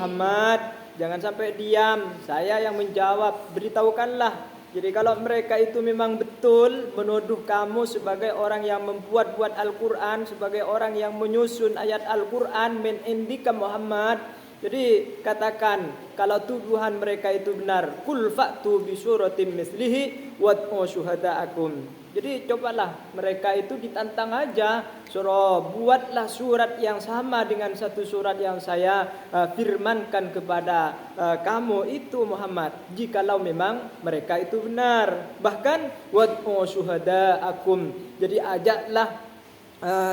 Muhammad, jangan sampai diam, saya yang menjawab, beritahukanlah. Jadi kalau mereka itu memang betul menuduh kamu sebagai orang yang membuat-buat Al-Quran, sebagai orang yang menyusun ayat Al-Quran min indika Muhammad, jadi katakan kalau tuduhan mereka itu benar, kul fa'tu bi suratim mislihi wad'u syuhada'akum. Jadi cobalah mereka itu ditantang aja, suruh buatlah surat yang sama dengan satu surat yang saya firmankan kepada kamu itu Muhammad, jikalau memang mereka itu benar. Bahkan wad'u syuhada'akum, jadi ajaklah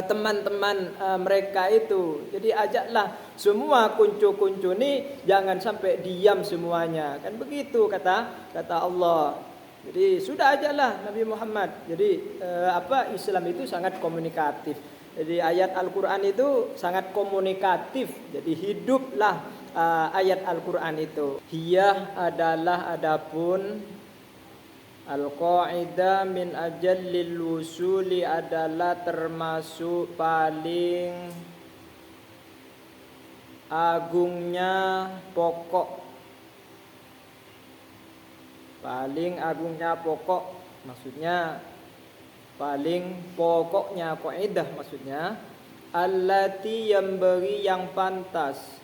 teman-teman mereka itu. Jadi ajaklah semua kuncu-kuncu ini jangan sampai diam semuanya. Kan begitu kata Allah. Jadi sudah ajalah Nabi Muhammad. Jadi Islam itu sangat komunikatif. Jadi ayat Al-Qur'an itu sangat komunikatif. Jadi hiduplah ayat Al-Qur'an itu. Hiyah adalah adapun Al-Qaidah min ajallil wusuli adalah termasuk paling agungnya pokok. Paling agungnya pokok, maksudnya paling pokoknya kaidah, maksudnya allati yang beri yang pantas,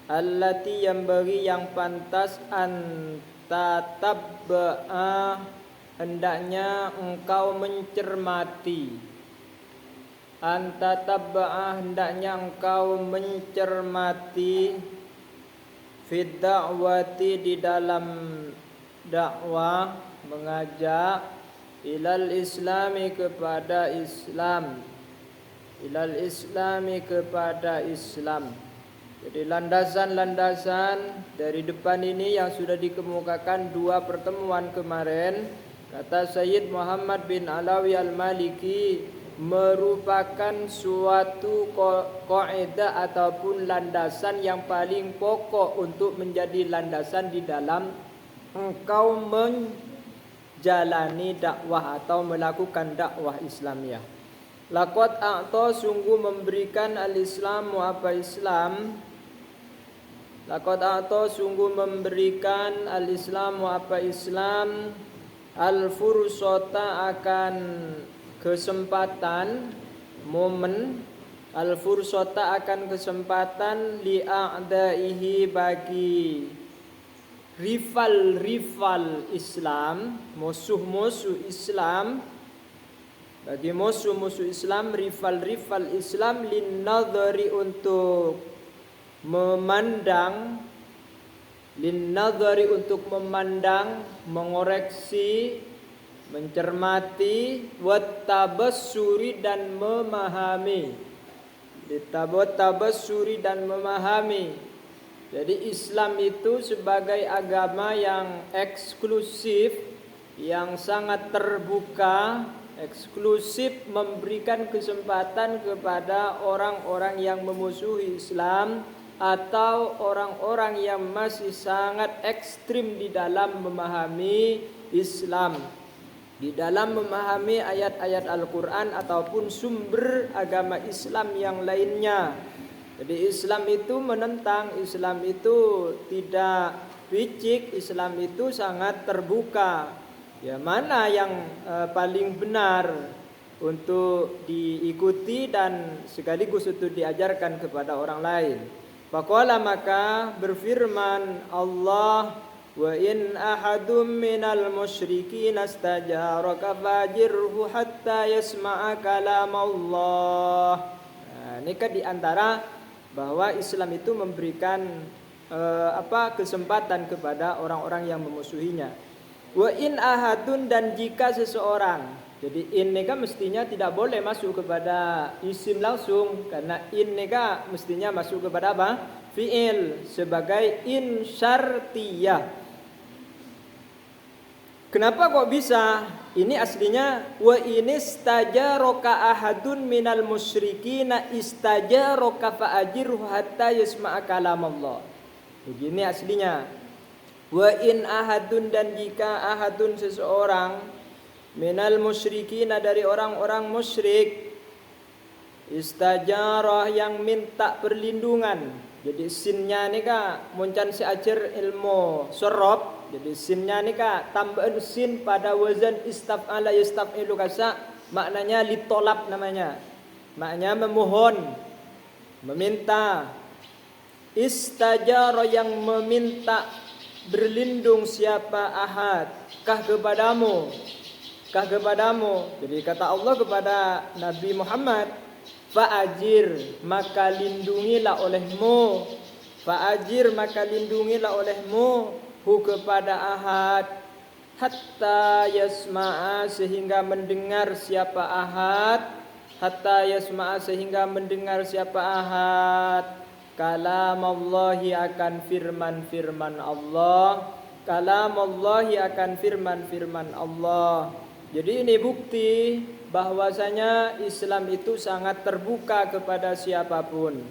allati yang beri yang pantas antatabba'a, hendaknya engkau mencermati, antatabba'a hendaknya engkau mencermati, fid da'wati di dalam dakwah, mengajak ilal islami kepada Islam, ilal islami kepada Islam. Jadi landasan-landasan dari depan ini yang sudah dikemukakan dua pertemuan kemarin, kata Sayyid Muhammad bin Alawi Al-Maliki, merupakan suatu kaidah ataupun landasan yang paling pokok untuk menjadi landasan di dalam engkau menjalani dakwah atau melakukan dakwah Islamiyah. Laqad a'ta, sungguh memberikan al-Islamu apa Islam, laqad a'ta sungguh memberikan al-Islamu apa Islam, al-fursata akan kesempatan, momen, al-fursata akan kesempatan, li'a'daihi bagi rival-rival Islam, musuh-musuh Islam, bagi musuh-musuh Islam, rival-rival Islam, linnadhari untuk memandang, linnadhari untuk memandang, mengoreksi, mencermati, wattabassuri dan memahami, tabassuri dan memahami. Jadi Islam itu sebagai agama yang eksklusif, yang sangat terbuka, eksklusif, memberikan kesempatan kepada orang-orang yang memusuhi Islam atau orang-orang yang masih sangat ekstrim di dalam memahami Islam, di dalam memahami ayat-ayat Al-Quran ataupun sumber agama Islam yang lainnya. Jadi Islam itu menentang, Islam itu tidak picik, Islam itu sangat terbuka. Ya, mana yang paling benar untuk diikuti dan sekaligus untuk diajarkan kepada orang lain. Faqala, maka berfirman Allah, wa in ahadum minal musyrikin astajaraka fajirhu hatta yasma'a kalam Allah. Nah, ini kan diantara bahwa Islam itu memberikan kesempatan kepada orang-orang yang memusuhinya. Wa in ahadun, dan jika seseorang. Jadi ini kan mestinya tidak boleh masuk kepada isim langsung, karena ini kan mestinya masuk kepada apa? Fi'il, sebagai in syartiyah. Kenapa kok bisa? Ini aslinya wa inistajaraka ahadun minal musyrikina istajaraka fa'ajirhu hatta yasma'a kalam Allah. Begini aslinya. Wa in ahadun, dan jika ahadun seseorang minal musyrikina dari orang-orang musyrik Istajarah yang minta perlindungan. Jadi sinnya ni kak muncan si ajar ilmu sorob. Jadi sinnya ni kak tambahan sin pada wazan istaf'ala yastaf'ilu kasa. Maknanya litolab namanya. Maknanya memohon, meminta. Istajarah yang meminta berlindung siapa ahad kah kepadamu. Jadi kata Allah kepada Nabi Muhammad, fa'ajir maka lindungilah olehmu. Fa'ajir maka lindungilah olehmu hu kepada ahad hatta yasma'a sehingga mendengar siapa ahad. Hatta yasma'a sehingga mendengar siapa ahad kalamallahi akan firman-firman Allah. Kalamallahi akan firman-firman Allah. Jadi ini bukti bahwasanya Islam itu sangat terbuka kepada siapapun.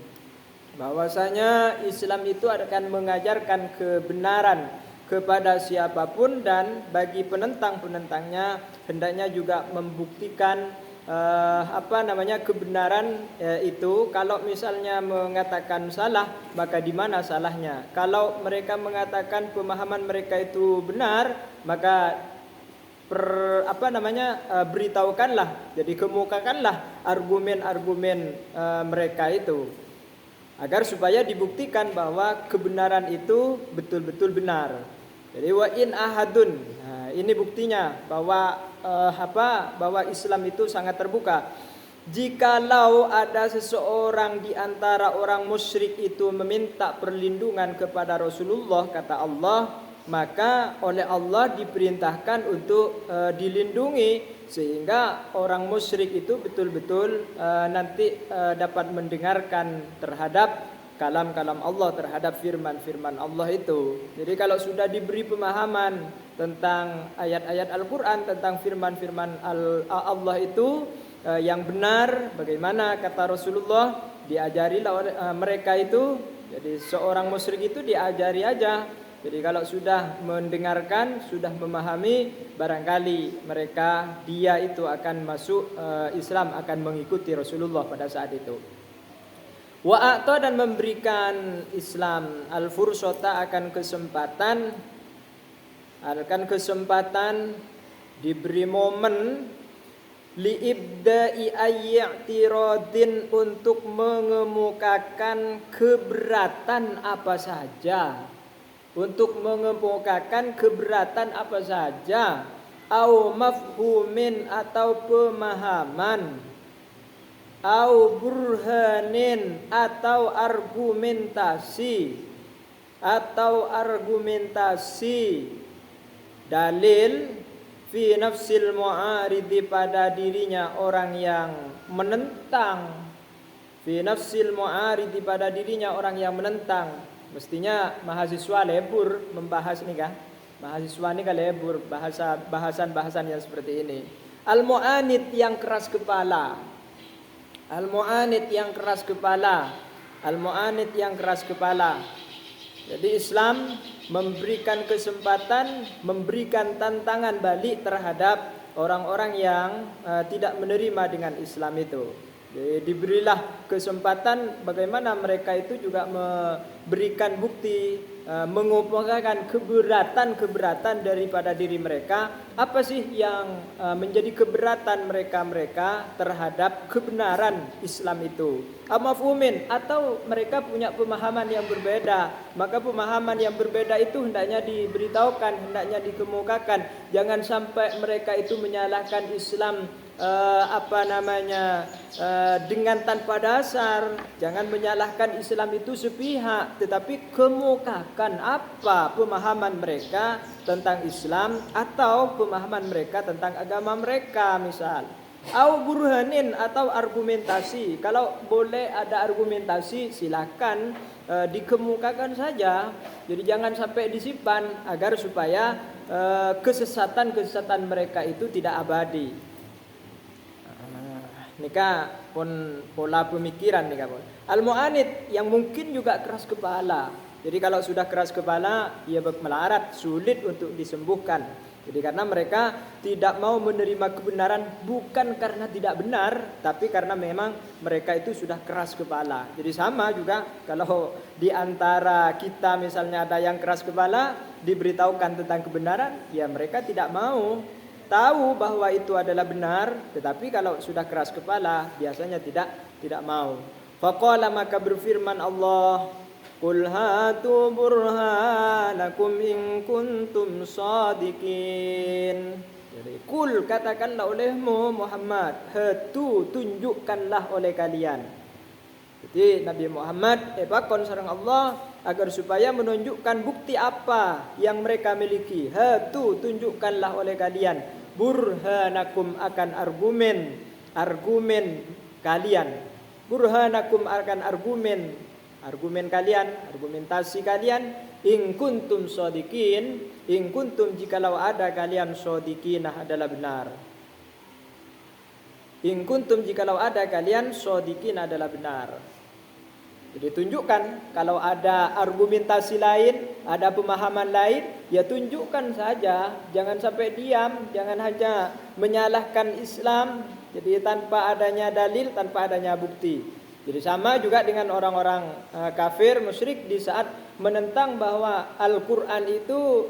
Bahwasanya Islam itu akan mengajarkan kebenaran kepada siapapun dan bagi penentang-penentangnya hendaknya juga membuktikan kebenaran itu. Kalau misalnya mengatakan salah, maka di mana salahnya? Kalau mereka mengatakan pemahaman mereka itu benar, maka beritahukanlah, jadi kemukakanlah argumen-argumen mereka itu agar supaya dibuktikan bahwa kebenaran itu betul-betul benar. Jadi wa in ahadun, nah, ini buktinya bahwa bahwa Islam itu sangat terbuka. Jikalau ada seseorang di antara orang musyrik itu meminta perlindungan kepada Rasulullah, kata Allah, maka oleh Allah diperintahkan untuk dilindungi sehingga orang musyrik itu betul-betul nanti dapat mendengarkan terhadap kalam-kalam Allah, terhadap firman-firman Allah itu. Jadi kalau sudah diberi pemahaman tentang ayat-ayat Al-Quran, tentang firman-firman Allah itu yang benar, bagaimana kata Rasulullah, diajarilah oleh mereka itu. Jadi seorang musyrik itu diajari aja. Jadi kalau sudah mendengarkan, sudah memahami, barangkali dia itu akan masuk Islam, akan mengikuti Rasulullah pada saat itu. Wa a'ta dan memberikan Islam al-fursata akan kesempatan diberi momen liibda'i ayyatiradin untuk mengemukakan keberatan apa saja. Untuk mengemukakan keberatan apa saja, au mafhumin atau pemahaman, au burhanin atau argumentasi, dalil fi nafsil mu'aridi pada dirinya orang yang menentang, fi nafsil mu'aridi pada dirinya orang yang menentang. Mestinya mahasiswa lebur membahas nih kan. Mahasiswa ini kan lebur bahasan-bahasan yang seperti ini. Al-mu'anid yang keras kepala. Al-mu'anid yang keras kepala. Al-mu'anid yang keras kepala. Jadi Islam memberikan kesempatan, memberikan tantangan balik terhadap orang-orang yang tidak menerima dengan Islam itu. Jadi diberilah kesempatan bagaimana mereka itu juga memberikan bukti, mengumpulkan keberatan daripada diri mereka. Apa sih yang menjadi keberatan mereka terhadap kebenaran Islam itu? Amafhumin, atau mereka punya pemahaman yang berbeda. Maka pemahaman yang berbeda itu hendaknya diberitahukan, hendaknya dikemukakan. Jangan sampai mereka itu menyalahkan Islam dengan tanpa dasar. Jangan menyalahkan Islam itu sepihak, tetapi kemukakan apa pemahaman mereka tentang Islam atau pemahaman mereka tentang agama mereka, misal. Au burhanin atau argumentasi. Kalau boleh ada argumentasi, silakan dikemukakan saja. Jadi jangan sampai disimpan agar supaya kesesatan mereka itu tidak abadi. Nikah pun pola pemikiran nikah pun. Al-mu'anid yang mungkin juga keras kepala. Jadi kalau sudah keras kepala, ia melarat, sulit untuk disembuhkan. Jadi karena mereka tidak mau menerima kebenaran bukan karena tidak benar, tapi karena memang mereka itu sudah keras kepala. Jadi sama juga kalau di antara kita misalnya ada yang keras kepala, diberitahukan tentang kebenaran, ya mereka tidak mau. Tahu bahwa itu adalah benar, tetapi kalau sudah keras kepala biasanya tidak mau. Faqala, maka berfirman Allah, Qul hatu burhanakum in kuntum shadiqin. Jadi kul, katakanlah olehmu Muhammad, hatu, tunjukkanlah oleh kalian. Jadi Nabi Muhammad pakon sareng Allah agar supaya menunjukkan bukti apa yang mereka miliki. Hatu, tunjukkanlah oleh kalian burhanakum, akan argumen kalian. Burhanakum, akan argumen kalian, argumentasi kalian. In kuntum shadiqin, in kuntum, jikalau ada kalian, shadiqinah, adalah benar. In kuntum, jikalau ada kalian, shadiqin, adalah benar. Jadi tunjukkan kalau ada argumentasi lain, ada pemahaman lain, ya tunjukkan saja. Jangan sampai diam, jangan hanya menyalahkan Islam. Jadi tanpa adanya dalil, tanpa adanya bukti. Jadi sama juga dengan orang-orang kafir, musyrik, di saat menentang bahwa Al-Quran itu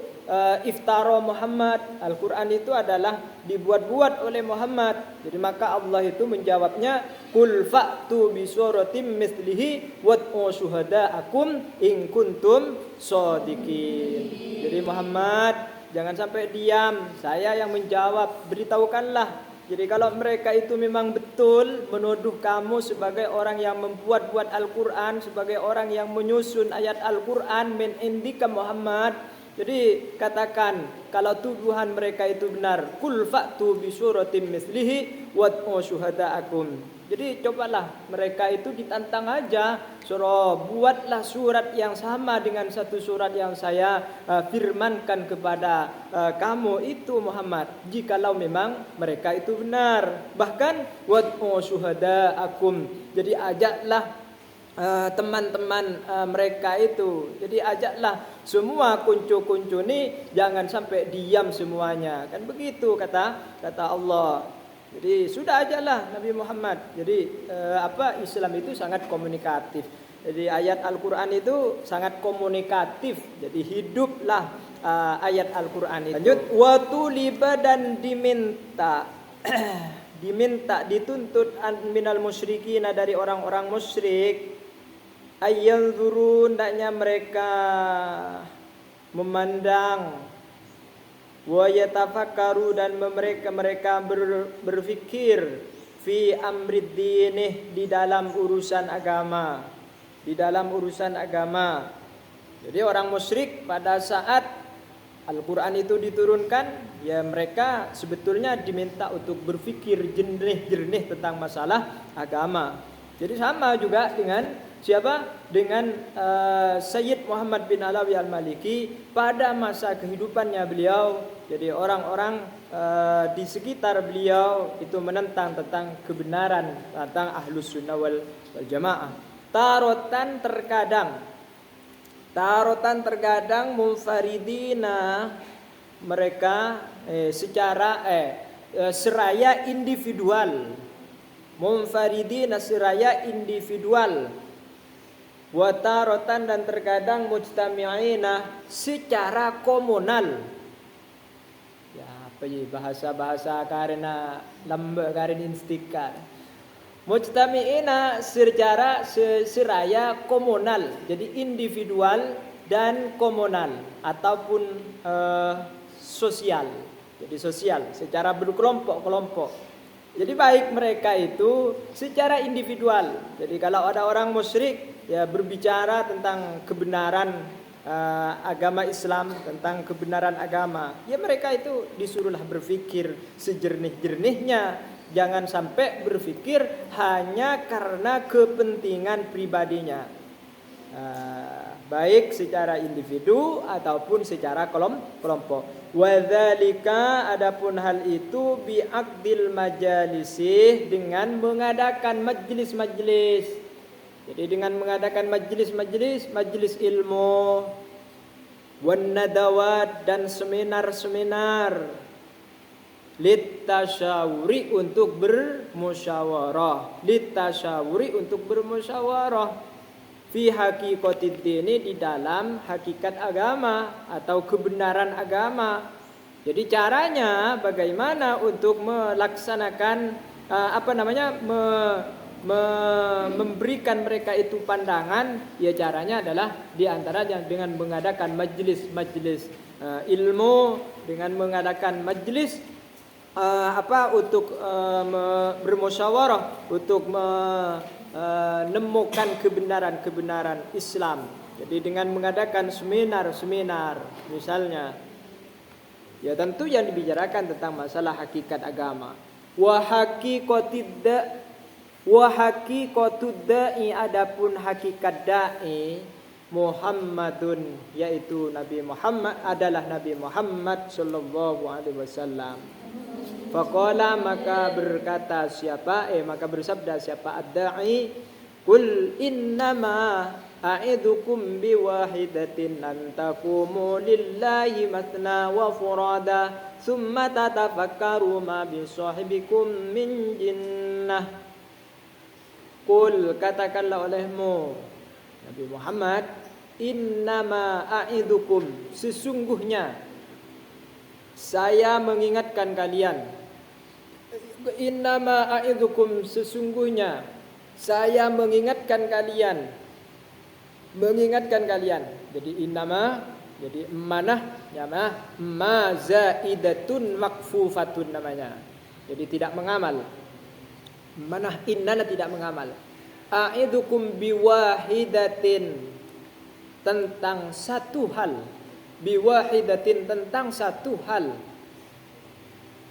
iftara Muhammad, Al-Quran itu adalah dibuat-buat oleh Muhammad. Jadi maka Allah itu menjawabnya, Qul fa'tu bi suratim mithlihi wad'u syuhada'akum in kuntum shadiqin. Jadi Muhammad, jangan sampai diam, saya yang menjawab, beritahukanlah. Jadi kalau mereka itu memang betul menuduh kamu sebagai orang yang membuat-buat Al-Quran, sebagai orang yang menyusun ayat Al-Quran min indika Muhammad, jadi katakan kalau tuduhan mereka itu benar, Qul fa'tu bi suratim mithlihi wad'u syuhada'akum. Jadi cobalah mereka itu ditantang aja, suruh buatlah surat yang sama dengan satu surat yang saya firmankan kepada kamu itu Muhammad, jikalau memang mereka itu benar. Bahkan wad'u syuhada'akum, jadi ajaklah teman-teman mereka itu. Jadi ajaklah semua kuncu-kuncu ini, jangan sampai diam semuanya. Kan begitu kata Allah. Jadi sudah ajalah Nabi Muhammad. Jadi Islam itu sangat komunikatif. Jadi ayat Al-Quran itu sangat komunikatif. Jadi hiduplah ayat Al-Quran itu. Lanjut, watuliba, dan diminta dituntut minal musyrikin, dari orang-orang musyrik, ayyanzurun, hendaknya mereka memandang, wa yatafakkaru, dan mereka berfikir, fi amrid dinih, di dalam urusan agama, Jadi orang musyrik pada saat Al-Quran itu diturunkan, ya mereka sebetulnya diminta untuk berfikir jernih tentang masalah agama. Jadi sama juga dengan siapa? Dengan Sayyid Muhammad bin Alawi al-Maliki pada masa kehidupannya beliau. Jadi orang-orang di sekitar beliau itu menentang tentang kebenaran, tentang Ahlus Sunnah wal Jamaah. Tarotan terkadang munfaridina, mereka secara seraya individual. Munfaridina, seraya individual. Watarotan, dan terkadang mujtami'ina, secara komunal. Ya apa ya bahasa karena lambe karena instikar. Mujtami'ina secara seraya komunal. Jadi individual dan komunal ataupun sosial. Jadi sosial secara berkelompok-kelompok. Jadi baik mereka itu secara individual. Jadi kalau ada orang musyrik, ya berbicara tentang kebenaran agama Islam, tentang kebenaran agama, ya mereka itu disuruhlah berfikir sejernih-jernihnya. Jangan sampai berfikir hanya karena kepentingan pribadinya, baik secara individu ataupun secara kelompok. Wadzalika, adapun hal itu, bi'aqdil majalisi, dengan mengadakan majlis-majlis. Jadi dengan mengadakan majlis ilmu, wan nadawat dan seminar-seminar, litasyawuri untuk bermusyawarah, litasyawuri untuk bermusyawarah, fi haqiqatid dini di dalam hakikat agama atau kebenaran agama. Jadi caranya bagaimana untuk melaksanakan memberikan mereka itu pandangan, ya caranya adalah diantaranya dengan mengadakan majelis ilmu, dengan mengadakan majelis untuk bermusyawarah untuk menemukan kebenaran Islam. Jadi dengan mengadakan seminar misalnya, ya tentu yang dibicarakan tentang masalah hakikat agama. Wa haqiqatud da'i, adapun hakikat da'i Muhammadun, yaitu Nabi Muhammad, adalah Nabi Muhammad sallallahu alaihi wasallam. Faqala, maka bersabda siapa ad-da'i, qul innama a'idukum biwahidatin an taqumu lillahi mathna wa furada thumma tatafakkaru ma bisahibikum min jinnah. Qul, katakanlah olehmu Nabi Muhammad, innama a'idukum, sesungguhnya saya mengingatkan kalian, innama a'idukum, sesungguhnya saya mengingatkan kalian. Jadi innama, jadi emanah, nyama ma zaidatun makfufatun namanya. Jadi tidak mengamal. Manah innana tidak mengamal. A'idukum biwahidatin, tentang satu hal. Biwahidatin, tentang satu hal.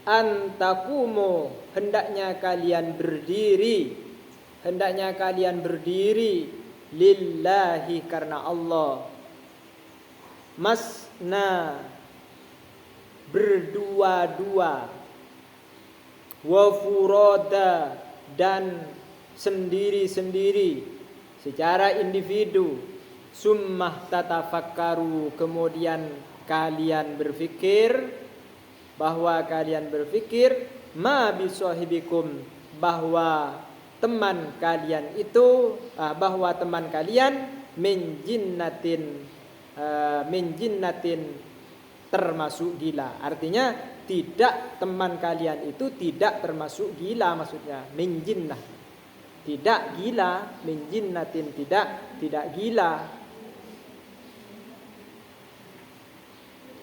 Antakumu, hendaknya kalian berdiri lillahi, karena Allah. Masna, berdua-dua. Wa furada, dan sendiri-sendiri secara individu. Summah tatafakkaru, kemudian kalian berfikir, bahwa kalian berfikir, ma bisahibikum, bahwa teman kalian itu, bahwa teman kalian min jinnatin termasuk gila. Artinya teman kalian itu tidak termasuk gila, maksudnya min jinnah, tidak gila, min jinnatin tidak gila.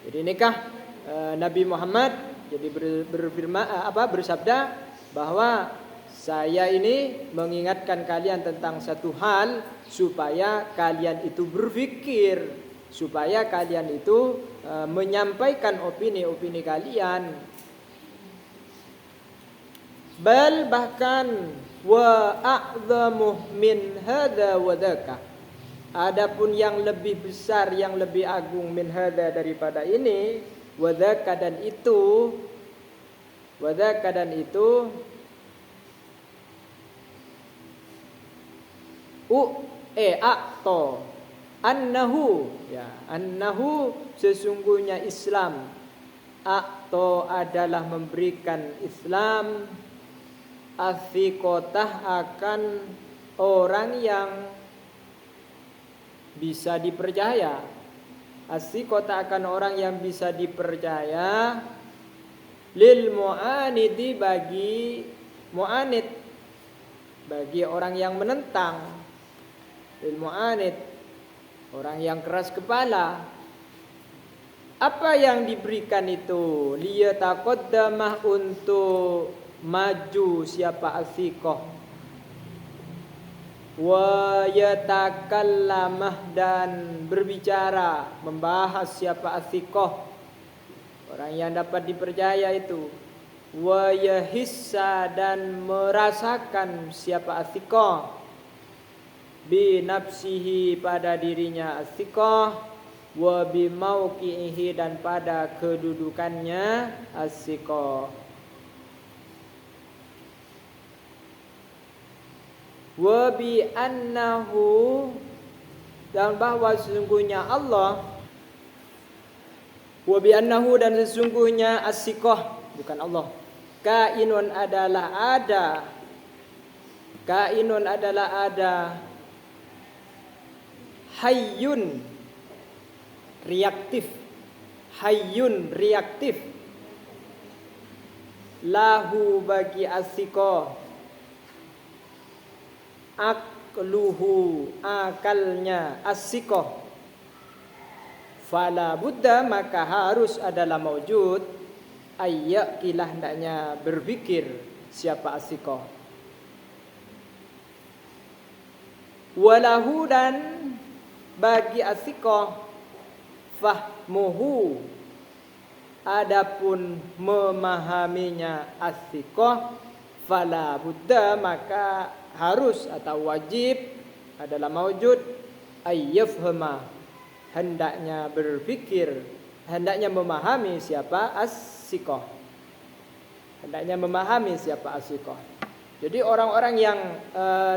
Jadi nikah Nabi Muhammad jadi bersabda bahwa saya ini mengingatkan kalian tentang satu hal, supaya kalian itu berpikir, supaya kalian itu menyampaikan opini-opini kalian. Bal, bahkan, wa a'zamu min hadza wa dzaka, adapun yang lebih besar, yang lebih agung, min hadza, daripada ini, wa dzaka, dan itu, annahu, ya, annahu, sesungguhnya Islam, adalah memberikan Islam, athiqotah, akan orang yang bisa dipercaya. Athiqotah, akan orang yang bisa dipercaya. Lil mu'anidi, bagi mu'anid, bagi orang yang menentang. Lil mu'anid, orang yang keras kepala. Apa yang diberikan itu? Liyataqaddamah, untuk maju siapa athiqah. Wa yatakallamah, dan berbicara, membahas siapa athiqah, orang yang dapat dipercaya itu. Wa yahissa, dan merasakan siapa athiqah, bi nafsihi, pada dirinya athiqah, wa bi mauqi'ihi, dan pada kedudukannya athiqah. Wa bi annahu, dan bahwa sesungguhnya Allah Wa bi annahu dan sesungguhnya as-siqah bukan Allah. Kainun adalah ada. Kainun adalah ada. Hayyun reaktif. Hayyun reaktif. Lahu bagi as-siqah. Akluhu akalnya as-siqah. Fala buddha maka harus adalah maujud ayyakilah hendaknya berpikir siapa as-siqah. Walahu dan bagi as-siqah fahmuhu adapun memahaminya as-siqah fala buddha maka harus atau wajib adalah maujud ayyafhama hendaknya berpikir, hendaknya memahami siapa as-siqah. Hendaknya memahami siapa as-siqah. Jadi orang-orang yang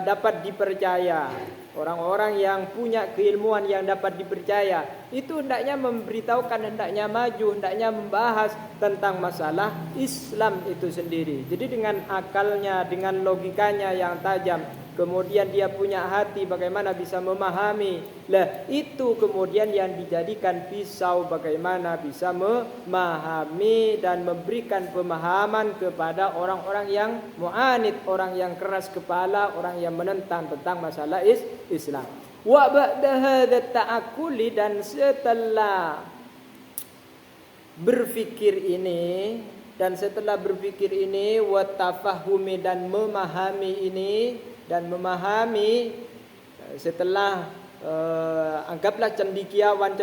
dapat dipercaya, orang-orang yang punya keilmuan yang dapat dipercaya, itu hendaknya memberitahukan, hendaknya maju, hendaknya membahas tentang masalah Islam itu sendiri. Jadi dengan akalnya, dengan logikanya yang tajam, kemudian dia punya hati bagaimana bisa memahami. Lah itu kemudian yang dijadikan pisau bagaimana bisa memahami dan memberikan pemahaman kepada orang-orang yang mu'anid, orang yang keras kepala, orang yang menentang tentang masalah Islam. Wa ba'da hadza ta'akkuli dan setelah berfikir ini dan setelah berfikir ini wa tafahumi dan memahami ini dan memahami setelah anggaplah cendikiawan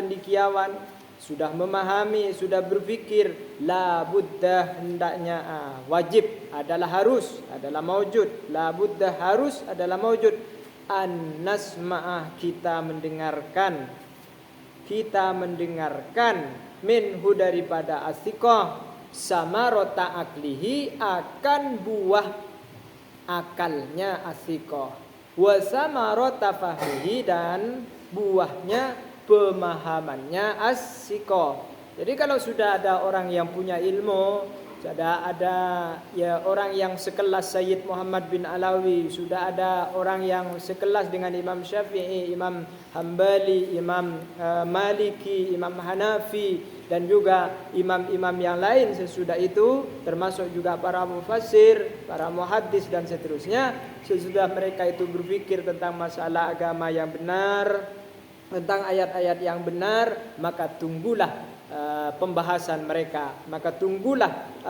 sudah memahami, sudah berfikir la buddha hendaknya wajib adalah harus adalah maujud, la buddha harus adalah maujud an nasma'ah kita mendengarkan minhu daripada as-siqah samarota aklihi akan buah akalnya as-siqah wa samarota fahmihi dan buahnya pemahamannya as-siqah. Jadi kalau sudah ada orang yang punya ilmu, sudah ada ya orang yang sekelas Sayyid Muhammad bin Alawi, sudah ada orang yang sekelas dengan Imam Syafi'i, Imam Hambali, Imam Maliki, Imam Hanafi dan juga imam-imam yang lain sesudah itu, termasuk juga para mufassir, para muhaddis dan seterusnya. Sesudah mereka itu berpikir tentang masalah agama yang benar, tentang ayat-ayat yang benar, maka tunggulah pembahasan mereka, maka tunggulah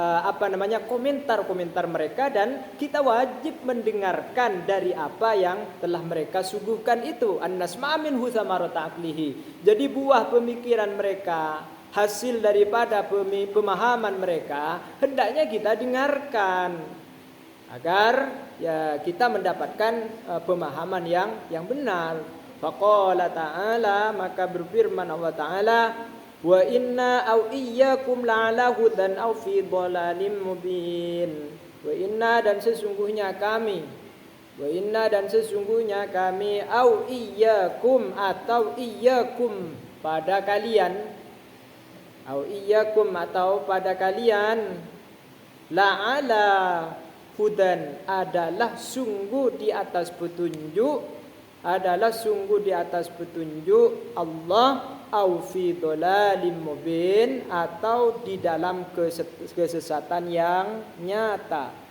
komentar-komentar mereka, dan kita wajib mendengarkan dari apa yang telah mereka suguhkan itu. An-nasma' minhu samarata aqlihi. Jadi buah pemikiran mereka, hasil daripada pemahaman mereka hendaknya kita dengarkan agar ya kita mendapatkan pemahaman yang benar. Faqala ta'ala maka berfirman Allah Ta'ala wa inna au iyyakum la'ala hudan au fi dhalalim mubin. Wa inna dan sesungguhnya kami au iyyakum atau iyyakum pada kalian, au iyyakum atau pada kalian, la'ala hudan adalah sungguh di atas petunjuk, Allah, au fi dhalalim mubin atau di dalam kesesatan yang nyata.